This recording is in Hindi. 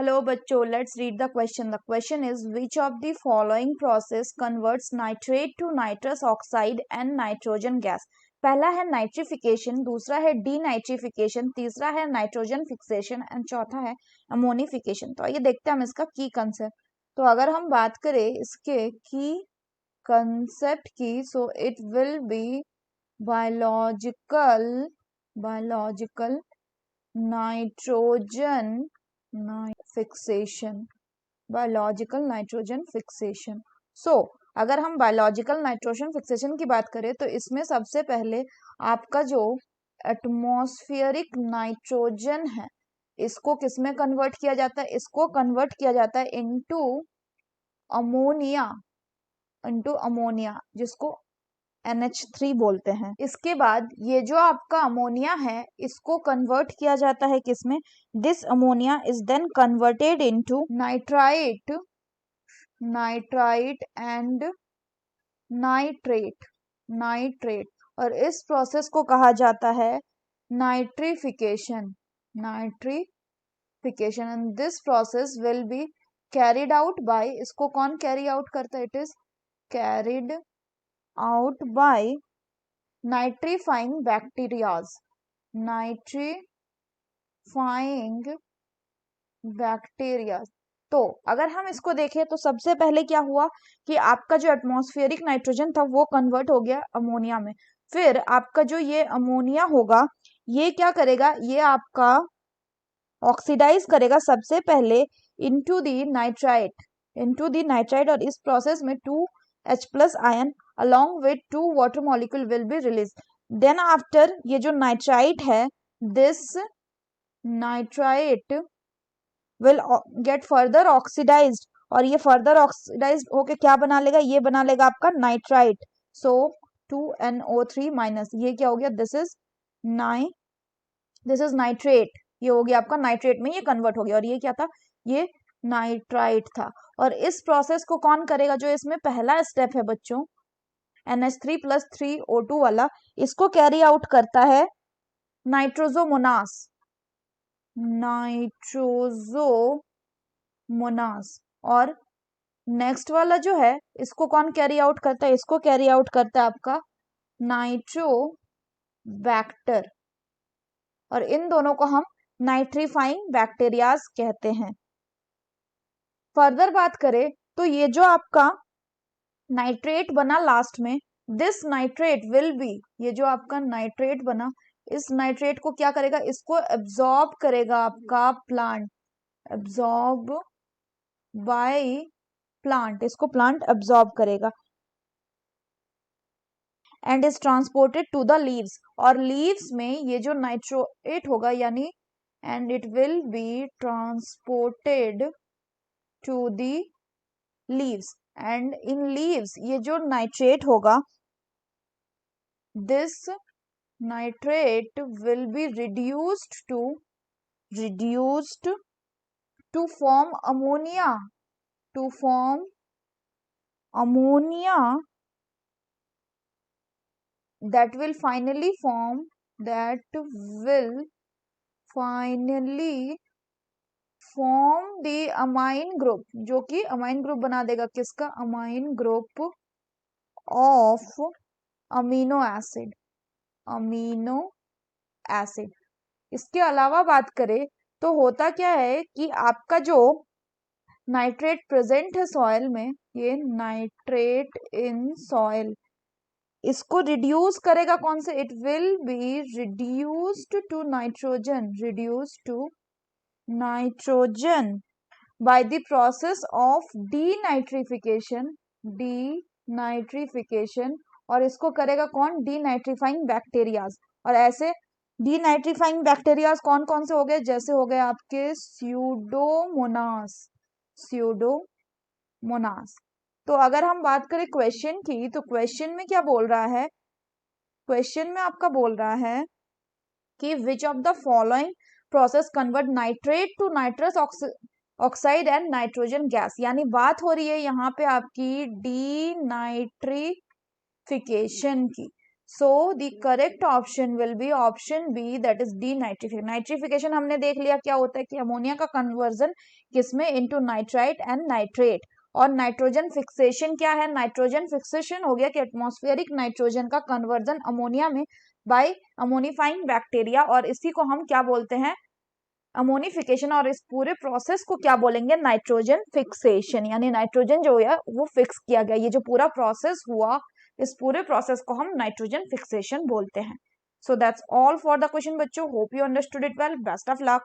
Hello बच्चों, let's read the question. The question is which of the following process converts nitrate to nitrous oxide and nitrogen gas? पहला है नाइट्रिफिकेशन, दूसरा है डीनाइट्रिफिकेशन, तीसरा है नाइट्रोजन फिक्सेशन एंड चौथा है अमोनिफिकेशन। तो आइए देखते हैं हम इसका की कंसेप्ट। तो अगर हम बात करें इसके की कंसेप्ट की, so it will be biological nitrogen fixation, biological nitrogen fixation. So अगर हम बायोलॉजिकल नाइट्रोजन फिक्सेशन की बात करें तो इसमें सबसे पहले आपका जो एटमॉस्फेरिक नाइट्रोजन है इसको किसमें कन्वर्ट किया जाता है? इसको कन्वर्ट किया जाता है इनटू अमोनिया, जिसको NH3 बोलते हैं। इसके बाद ये जो आपका अमोनिया है इसको कन्वर्ट किया जाता है किसमें? This ammonia is then converted into nitrite and nitrate, और इस प्रोसेस को कहा जाता है nitrification and this process will be carried out by, इसको कौन कैरी आउट करता है? It is carried out by nitrifying bacteria। तो अगर हम इसको देखें तो सबसे पहले क्या हुआ कि आपका जो एटमॉस्फेरिक नाइट्रोजन था वो कन्वर्ट हो गया अमोनिया में। फिर आपका जो ये अमोनिया होगा ये क्या करेगा? ये आपका ऑक्सीडाइज करेगा सबसे पहले इनटू द नाइट्राइट, और इस प्रोसेस में 2H+ ion along with 2 water molecule will be released. Then after ये जो नाइट्राइट है, this nitrite will get further oxidized, और ये फर्दर ऑक्सीडाइज होके क्या बना लेगा? ये बना लेगा आपका नाइट्राइट। सो 2NO3-, ये क्या हो गया? दिस इज नाइट्रेट, ये हो गया आपका नाइट्रेट में ये कन्वर्ट हो गया, और ये क्या था? ये नाइट्राइट था। और इस प्रोसेस को कौन करेगा? जो इसमें पहला स्टेप है बच्चों NH3+ 3O2 वाला, इसको कैरी आउट करता है नाइट्रोजोमोनास, और नेक्स्ट वाला जो है इसको कौन कैरी आउट करता है? इसको कैरी आउट करता है आपका नाइट्रोबैक्टर, और इन दोनों को हम नाइट्रीफाइंग बैक्टीरियाज कहते हैं। फर्दर बात करें तो ये जो आपका नाइट्रेट बना लास्ट में, दिस नाइट्रेट विल बी, ये जो आपका नाइट्रेट बना इस नाइट्रेट को क्या करेगा? इसको एब्जॉर्ब करेगा आपका प्लांट, एब्जॉर्ब बाय प्लांट, इसको प्लांट एब्जॉर्ब करेगा and is transported to the leaves, और लीव्स में ये जो नाइट्रेट होगा यानी and it will be transported to the leaves, and in leaves ये जो नाइट्रेट होगा this nitrate will be reduced to form ammonia that will finally form the amine group, जो कि अमाइन ग्रुप बना देगा किसका? Amine group of amino acid. इसके अलावा बात करें तो होता क्या है कि आपका जो नाइट्रेट प्रेजेंट है सॉइल में, ये नाइट्रेट इन सॉइल, इसको रिड्यूस करेगा कौन से? It will be reduced to nitrogen by the process of denitrification, और इसको करेगा कौन? Denitrifying bacterias. और ऐसे डीनाइट्रीफाइंग बैक्टीरियाज कौन कौन से हो गए? जैसे हो गए आपके स्यूडोमोनास। तो अगर हम बात करें क्वेश्चन की, तो क्वेश्चन में क्या बोल रहा है? क्वेश्चन में आपका बोल रहा है कि which of the following process convert nitrate to nitrous oxide and nitrogen gas, यानी बात हो रही है यहाँ पे आपकी डीनाइट्रिफिकेशन की। So the correct option will be option B, that is D, nitrification. Nitrification हमने देख लिया क्या होता है कि अमोनिया का कन्वर्जन किसमें, इनटू नाइट्राइट एंड नाइट्रेट। और नाइट्रोजन फिक्सेशन क्या है, नाइट्रोजन फिक्सेशन हो गया कि एटमॉस्फेरिक नाइट्रोजन का कन्वर्जन अमोनिया में बाय अमोनिफाइंग बैक्टीरिया, और इसी को हम क्या बोलते हैं, अमोनिफिकेशन। और इस पूरे प्रोसेस को क्या बोलेंगे, नाइट्रोजन फिक्सेशन, यानी नाइट्रोजन जो है वो फिक्स किया गया। ये जो पूरा प्रोसेस हुआ, इस पूरे प्रोसेस को हम नाइट्रोजन फिक्सेशन बोलते हैं। So that's all for the question बच्चों, hope you understood it well, best of luck.